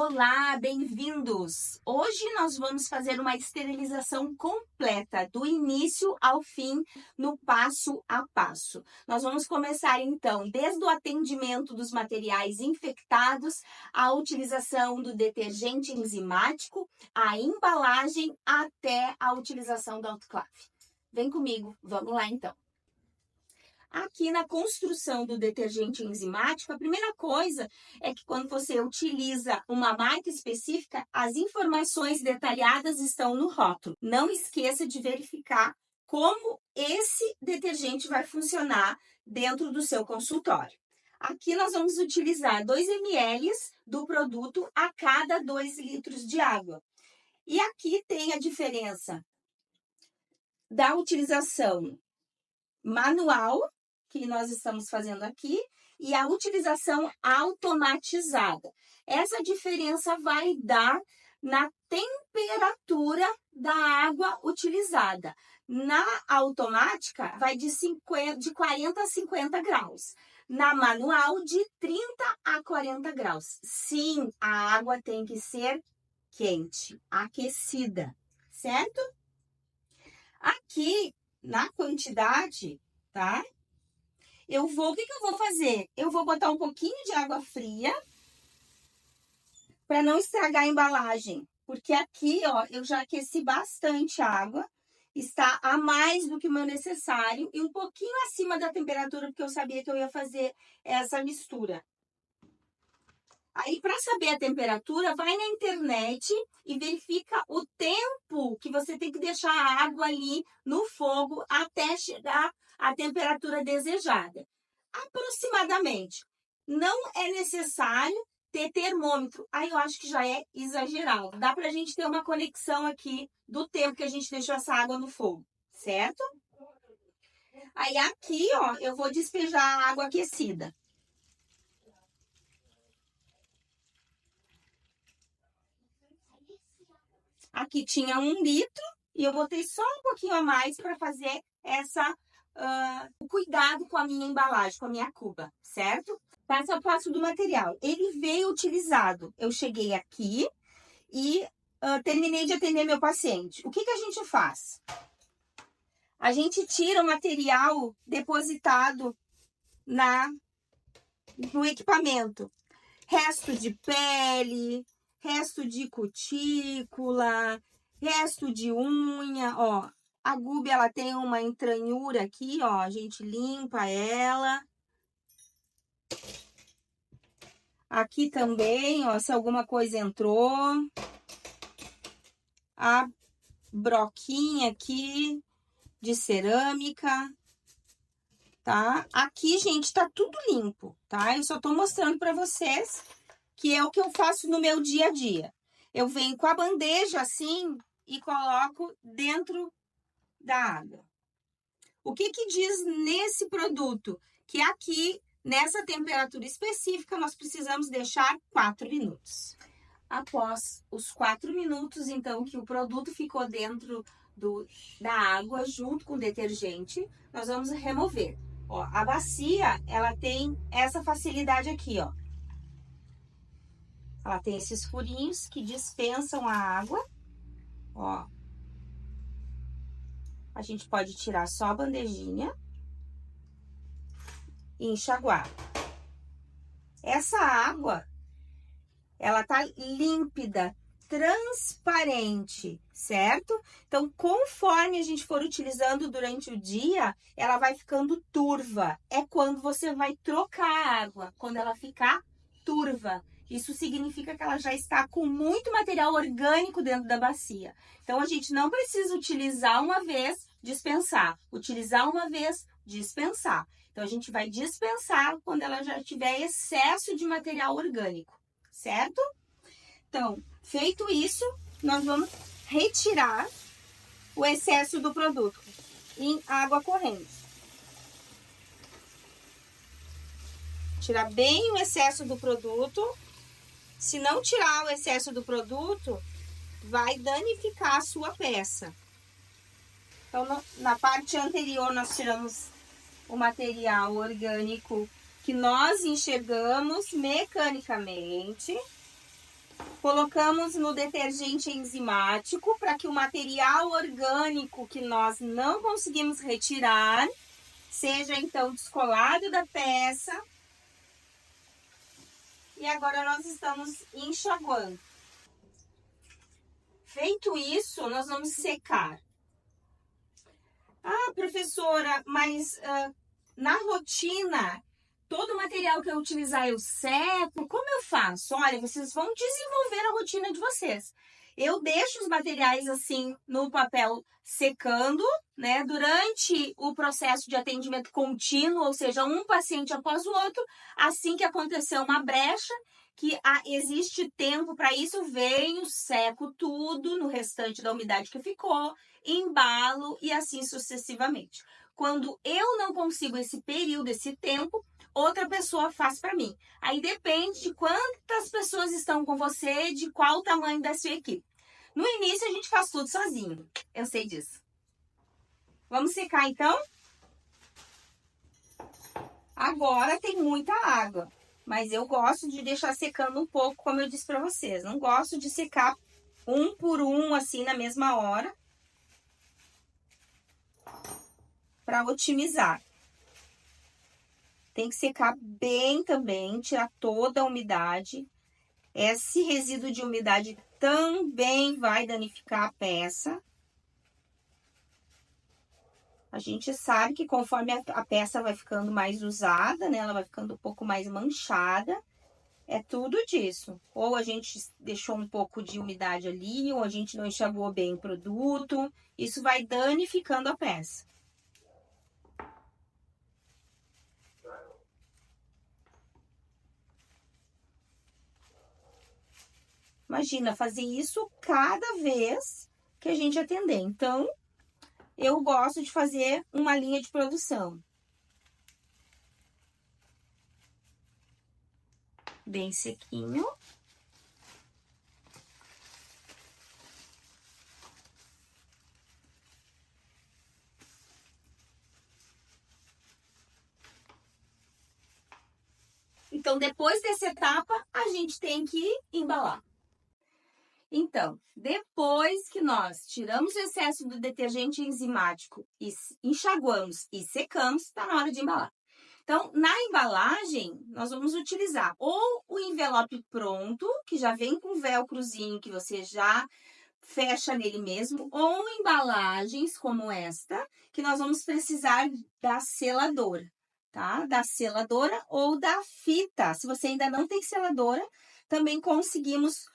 Olá, bem-vindos! Hoje nós vamos fazer uma esterilização completa, do início ao fim, no passo a passo. Nós vamos começar então desde o atendimento dos materiais infectados, a utilização do detergente enzimático, a embalagem até a utilização da autoclave. Vem comigo, vamos lá então. Aqui na construção do detergente enzimático, a primeira coisa é que quando você utiliza uma marca específica, as informações detalhadas estão no rótulo. Não esqueça de verificar como esse detergente vai funcionar dentro do seu consultório. Aqui nós vamos utilizar 2 ml do produto a cada 2 litros de água. E aqui tem a diferença da utilização manual, que nós estamos fazendo aqui, e a utilização automatizada. Essa diferença vai dar na temperatura da água utilizada. Na automática, vai de 40 a 50 graus. Na manual, de 30 a 40 graus. Sim, a água tem que ser quente, aquecida, certo? Aqui, na quantidade, tá? O que eu vou fazer? Eu vou botar um pouquinho de água fria para não estragar a embalagem. Porque aqui, ó, eu já aqueci bastante a água. Está a mais do que o meu necessário e um pouquinho acima da temperatura, porque eu sabia que eu ia fazer essa mistura. Aí, para saber a temperatura, vai na internet e verifica o tempo que você tem que deixar a água ali no fogo até chegar à temperatura desejada. Aproximadamente. Não é necessário ter termômetro. Aí eu acho que já é exagerado. Dá para a gente ter uma conexão aqui do tempo que a gente deixou essa água no fogo, certo? Aí aqui, ó, eu vou despejar a água aquecida. Aqui tinha 1 litro e eu botei só um pouquinho a mais para fazer o cuidado com a minha embalagem, com a minha cuba, certo? Passo a passo do material. Ele veio utilizado. Eu cheguei aqui e terminei de atender meu paciente. O que a gente faz? A gente tira o material depositado no equipamento. Resto de pele, resto de cutícula, resto de unha, ó. A gúbia, ela tem uma entranhura aqui, ó. A gente limpa ela. Aqui também, ó, se alguma coisa entrou. A broquinha aqui de cerâmica, tá? Aqui, gente, tá tudo limpo, tá? Eu só tô mostrando pra vocês que é o que eu faço no meu dia a dia. Eu venho com a bandeja assim e coloco dentro da água. O que diz nesse produto? Que aqui, nessa temperatura específica, nós precisamos deixar 4 minutos. Após os 4 minutos, então, que o produto ficou dentro da água, junto com o detergente, nós vamos remover. Ó, a bacia, ela tem essa facilidade aqui, ó. Ela tem esses furinhos que dispensam a água, ó. A gente pode tirar só a bandejinha e enxaguar. Essa água, ela tá límpida, transparente, certo? Então, conforme a gente for utilizando durante o dia, ela vai ficando turva. É quando você vai trocar a água, quando ela ficar turva. Isso significa que ela já está com muito material orgânico dentro da bacia. Então, a gente não precisa utilizar uma vez, dispensar. Utilizar uma vez, dispensar. Então, a gente vai dispensar quando ela já tiver excesso de material orgânico, certo? Então, feito isso, nós vamos retirar o excesso do produto em água corrente. Tirar bem o excesso do produto. Se não tirar o excesso do produto, vai danificar a sua peça. Então, na parte anterior, nós tiramos o material orgânico que nós enxergamos mecanicamente. Colocamos no detergente enzimático para que o material orgânico que nós não conseguimos retirar seja então descolado da peça. E agora nós estamos enxaguando. Feito isso, nós vamos secar. Ah, professora, mas na rotina, todo o material que eu utilizar eu seco, como eu faço? Olha, vocês vão desenvolver a rotina de vocês. Eu deixo os materiais assim no papel secando, né? Durante o processo de atendimento contínuo, ou seja, um paciente após o outro, assim que aconteceu uma brecha, que existe tempo para isso, venho, seco tudo no restante da umidade que ficou, embalo e assim sucessivamente. Quando eu não consigo esse período, esse tempo, outra pessoa faz para mim. Aí depende de quantas pessoas estão com você, de qual o tamanho da sua equipe. No início a gente faz tudo sozinho, eu sei disso. Vamos secar então? Agora tem muita água, mas eu gosto de deixar secando um pouco, como eu disse para vocês. Não gosto de secar um por um assim na mesma hora, para otimizar. Tem que secar bem também, tirar toda a umidade. Esse resíduo de umidade também vai danificar a peça. A gente sabe que conforme a peça vai ficando mais usada, né, ela vai ficando um pouco mais manchada. É tudo disso. Ou a gente deixou um pouco de umidade ali, ou a gente não enxaguou bem o produto. Isso vai danificando a peça. Imagina fazer isso cada vez que a gente atender. Então, eu gosto de fazer uma linha de produção. Bem sequinho. Então, depois dessa etapa, a gente tem que embalar. Então, depois que nós tiramos o excesso do detergente enzimático e enxaguamos e secamos, está na hora de embalar. Então, na embalagem, nós vamos utilizar ou o envelope pronto, que já vem com velcrozinho, que você já fecha nele mesmo, ou embalagens como esta, que nós vamos precisar da seladora, tá? Da seladora ou da fita. Se você ainda não tem seladora, também conseguimos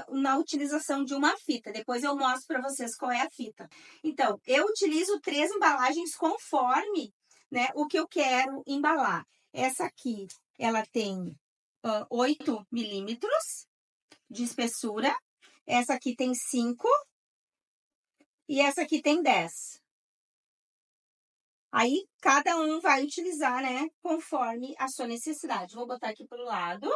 na utilização de uma fita. Depois eu mostro para vocês qual é a fita. Então, eu utilizo 3 embalagens conforme, né, o que eu quero embalar. Essa aqui, ela tem 8 milímetros de espessura. Essa aqui tem 5 e essa aqui tem 10. Aí, cada um vai utilizar, né, conforme a sua necessidade. Vou botar aqui pro lado.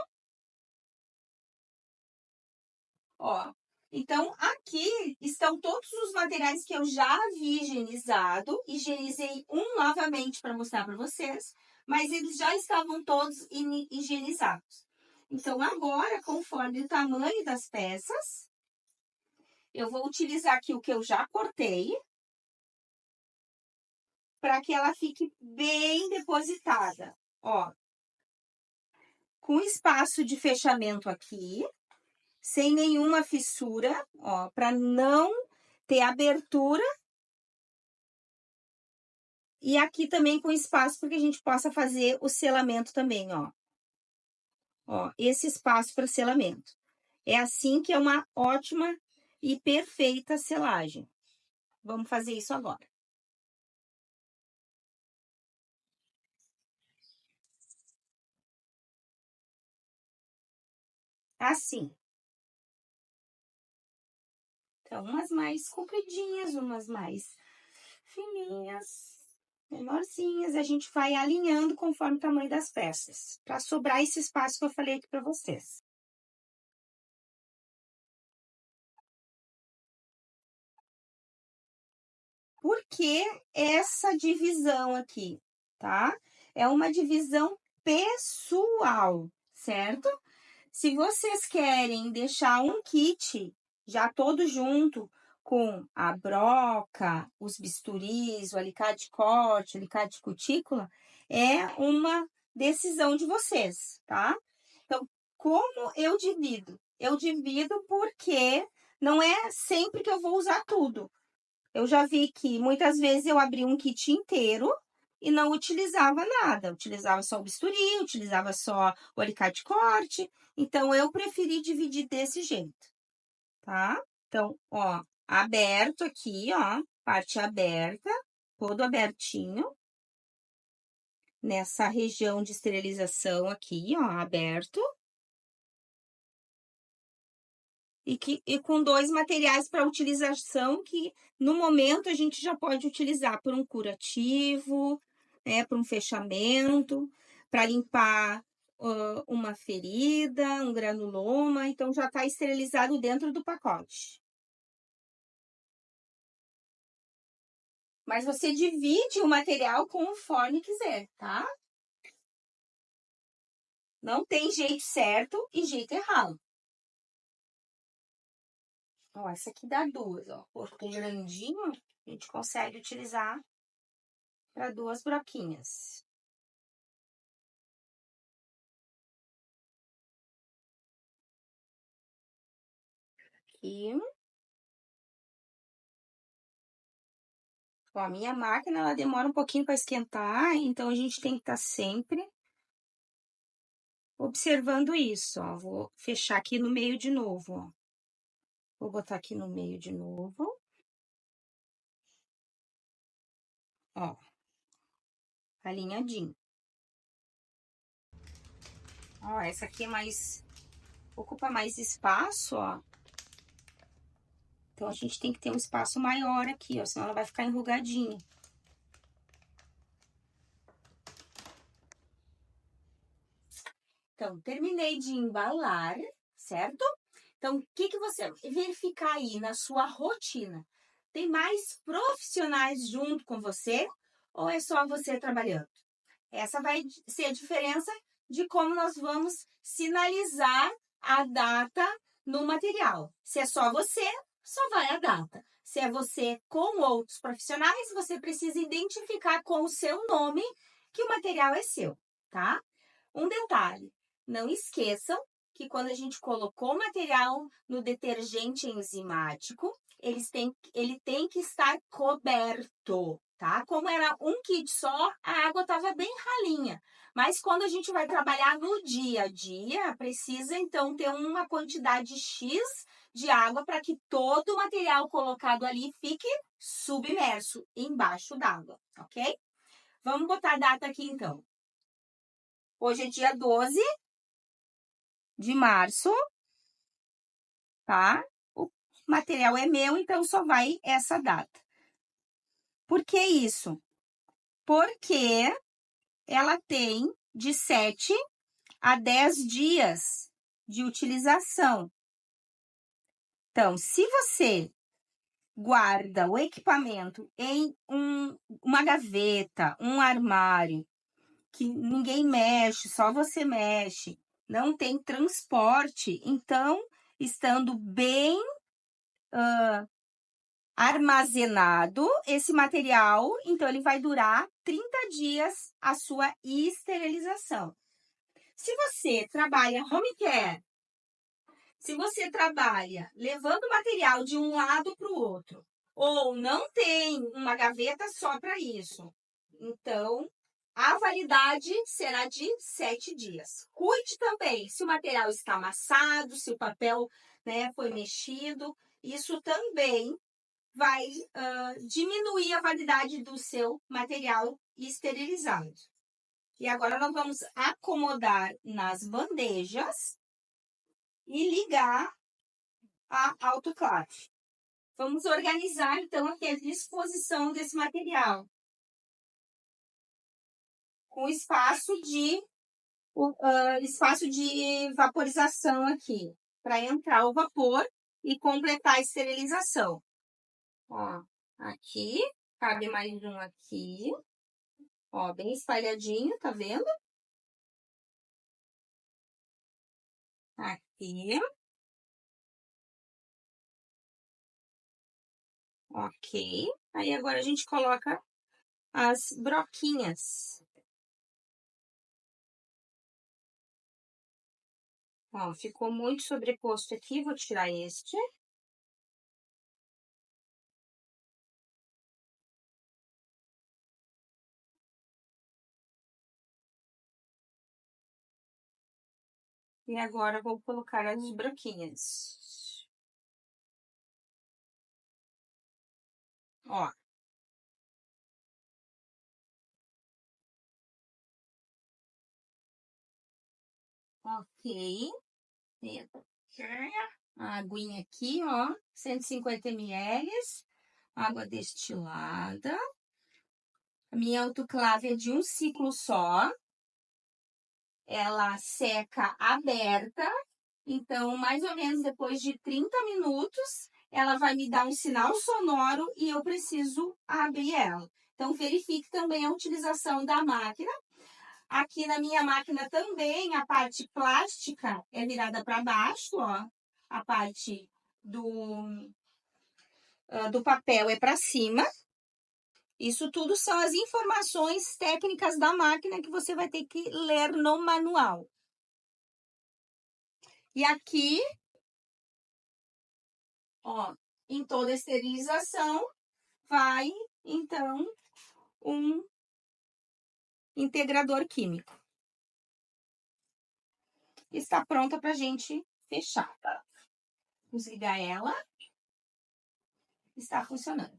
Ó, então, aqui estão todos os materiais que eu já havia higienizado. Higienizei um novamente para mostrar para vocês, mas eles já estavam todos higienizados. Então, agora, conforme o tamanho das peças, eu vou utilizar aqui o que eu já cortei, para que ela fique bem depositada, ó. Com espaço de fechamento aqui, sem nenhuma fissura, ó, para não ter abertura. E aqui também com espaço para que a gente possa fazer o selamento também, ó. Ó, esse espaço para selamento. É assim que é uma ótima e perfeita selagem. Vamos fazer isso agora. Assim. Então, umas mais compridinhas, umas mais fininhas, menorzinhas. A gente vai alinhando conforme o tamanho das peças, para sobrar esse espaço que eu falei aqui para vocês. Por que essa divisão aqui, tá? É uma divisão pessoal, certo? Se vocês querem deixar um kit já todo junto com a broca, os bisturis, o alicate de corte, o alicate de cutícula, é uma decisão de vocês, tá? Então, como eu divido? Eu divido porque não é sempre que eu vou usar tudo. Eu já vi que muitas vezes eu abri um kit inteiro e não utilizava nada. Utilizava só o bisturi, utilizava só o alicate de corte. Então, eu preferi dividir desse jeito, tá? Então, ó, aberto aqui, ó, parte aberta, todo abertinho. Nessa região de esterilização aqui, ó, aberto. E com dois materiais para utilização que, no momento, a gente já pode utilizar por um curativo, né, para um fechamento, para limpar uma ferida, um granuloma. Então, já está esterilizado dentro do pacote. Mas você divide o material conforme quiser, tá? Não tem jeito certo e jeito errado. Ó, essa aqui dá duas, ó. Corpo grandinho, a gente consegue utilizar para duas broquinhas. Aqui. Ó, a minha máquina, ela demora um pouquinho para esquentar, então a gente tem que estar sempre observando isso, ó. Vou fechar aqui no meio de novo, ó. Vou botar aqui no meio de novo. Ó, alinhadinho. Ó, essa aqui é mais... ocupa mais espaço, ó. Então, a gente tem que ter um espaço maior aqui, ó, senão ela vai ficar enrugadinha. Então, terminei de embalar, certo? Então, o que você verificar aí na sua rotina? Tem mais profissionais junto com você ou é só você trabalhando? Essa vai ser a diferença de como nós vamos sinalizar a data no material. Se é só você, só vai a data. Se é você com outros profissionais, você precisa identificar com o seu nome que o material é seu, tá? Um detalhe, não esqueçam que quando a gente colocou o material no detergente enzimático, ele tem que estar coberto, tá? Como era um kit só, a água estava bem ralinha. Mas quando a gente vai trabalhar no dia a dia, precisa então ter uma quantidade X de água para que todo o material colocado ali fique submerso embaixo d'água, ok? Vamos botar a data aqui então. Hoje é dia 12 de março, tá? O material é meu, então só vai essa data. Por que isso? Porque ela tem de 7 a 10 dias de utilização. Então, se você guarda o equipamento em uma gaveta, um armário, que ninguém mexe, só você mexe, não tem transporte, então, estando bem armazenado esse material, então ele vai durar 30 dias a sua esterilização. Se você trabalha home care, se você trabalha levando material de um lado para o outro, ou não tem uma gaveta só para isso, então a validade será de 7 dias. Cuide também se o material está amassado, se o papel, né, foi mexido, isso também vai diminuir a validade do seu material esterilizado. E agora nós vamos acomodar nas bandejas e ligar a autoclave. Vamos organizar, então, aqui a disposição desse material. Com espaço de vaporização aqui, para entrar o vapor e completar a esterilização. Ó, aqui, cabe mais um aqui. Ó, bem espalhadinho, tá vendo? Aqui. Ok. Aí agora a gente coloca as broquinhas. Ó, ficou muito sobreposto aqui, vou tirar este. E agora vou colocar as broquinhas. Ó. Ok. A aguinha aqui, ó, 150 ml, água destilada. A minha autoclave é de um ciclo só. Ela seca aberta, então mais ou menos depois de 30 minutos, ela vai me dar um sinal sonoro e eu preciso abrir ela. Então verifique também a utilização da máquina. Aqui na minha máquina também a parte plástica é virada para baixo, ó. A parte do papel é para cima. Isso tudo são as informações técnicas da máquina que você vai ter que ler no manual. E aqui, ó, em toda a esterilização, vai, então, um integrador químico. Está pronta para a gente fechar. Vamos ligar ela. Está funcionando.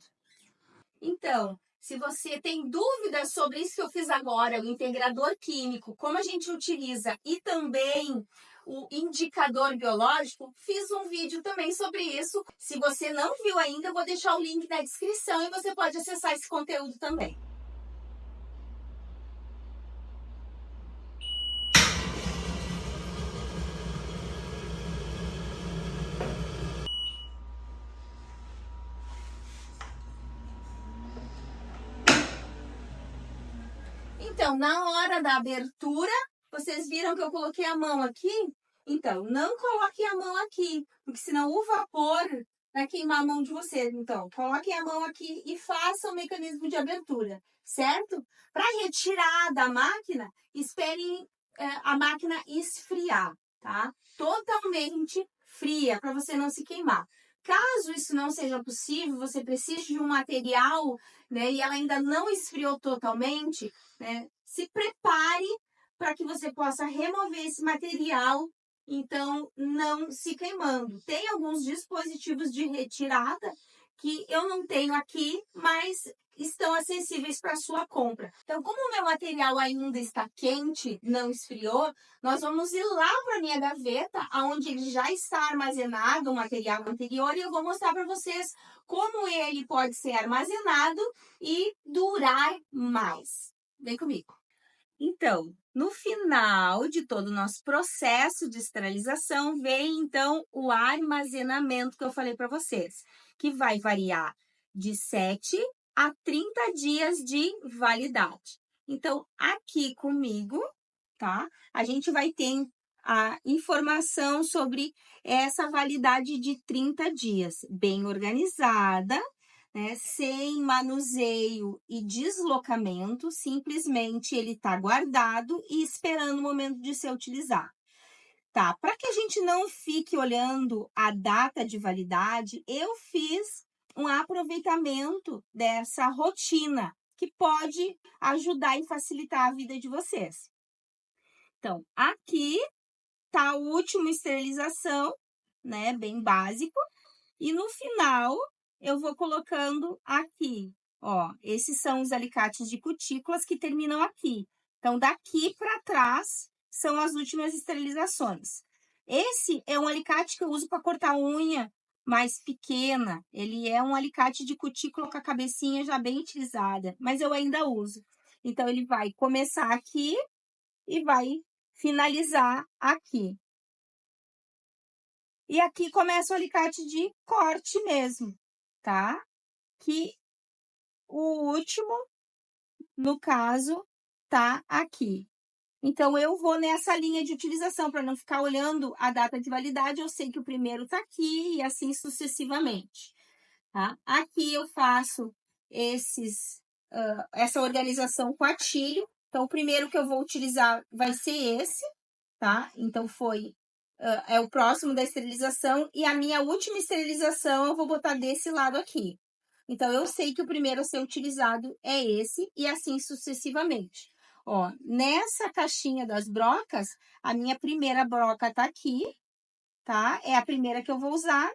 Então, se você tem dúvidas sobre isso que eu fiz agora, o integrador químico, como a gente utiliza e também o indicador biológico, fiz um vídeo também sobre isso. Se você não viu ainda, eu vou deixar o link na descrição e você pode acessar esse conteúdo também. Então, na hora da abertura, vocês viram que eu coloquei a mão aqui? Então, não coloque a mão aqui, porque senão o vapor vai queimar a mão de vocês. Então, coloquem a mão aqui e façam o mecanismo de abertura, certo? Para retirar da máquina, esperem a máquina esfriar, tá? Totalmente fria, para você não se queimar. Caso isso não seja possível, você precise de um material, né, e ela ainda não esfriou totalmente, né, se prepare para que você possa remover esse material, então não se queimando. Tem alguns dispositivos de retirada que eu não tenho aqui, mas estão acessíveis para sua compra. Então, como o meu material ainda está quente, não esfriou, nós vamos ir lá para a minha gaveta, onde ele já está armazenado, o material anterior, e eu vou mostrar para vocês como ele pode ser armazenado e durar mais. Vem comigo. Então, no final de todo o nosso processo de esterilização, vem então o armazenamento que eu falei para vocês, que vai variar de 7 a 30 dias de validade. Então, aqui comigo, tá? A gente vai ter a informação sobre essa validade de 30 dias, bem organizada, né, sem manuseio e deslocamento, simplesmente ele está guardado e esperando o momento de ser utilizado. Tá, para que a gente não fique olhando a data de validade, eu fiz um aproveitamento dessa rotina, que pode ajudar e facilitar a vida de vocês. Então, aqui tá a última esterilização, né, bem básico, e no final eu vou colocando aqui, ó, esses são os alicates de cutículas que terminam aqui. Então, daqui para trás são as últimas esterilizações. Esse é um alicate que eu uso para cortar unha mais pequena. Ele é um alicate de cutícula com a cabecinha já bem utilizada, mas eu ainda uso. Então, ele vai começar aqui e vai finalizar aqui. E aqui começa o alicate de corte mesmo, tá? Que o último, no caso, tá aqui. Então, eu vou nessa linha de utilização, para não ficar olhando a data de validade, eu sei que o primeiro está aqui e assim sucessivamente, tá? Aqui eu faço essa organização com atilho. Então, o primeiro que eu vou utilizar vai ser esse, tá? Então, é o próximo da esterilização. E a minha última esterilização eu vou botar desse lado aqui. Então, eu sei que o primeiro a ser utilizado é esse e assim sucessivamente. Ó, nessa caixinha das brocas, a minha primeira broca tá aqui, tá? É a primeira que eu vou usar.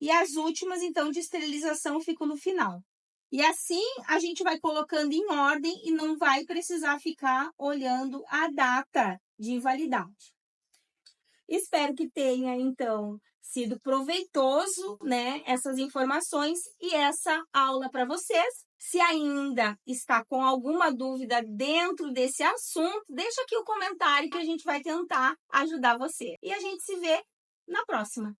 E as últimas, então, de esterilização ficam no final. E assim, a gente vai colocando em ordem e não vai precisar ficar olhando a data de invalidade. Espero que tenha, então, sido proveitoso, né, essas informações e essa aula para vocês. Se ainda está com alguma dúvida dentro desse assunto, deixa aqui o comentário que a gente vai tentar ajudar você. E a gente se vê na próxima.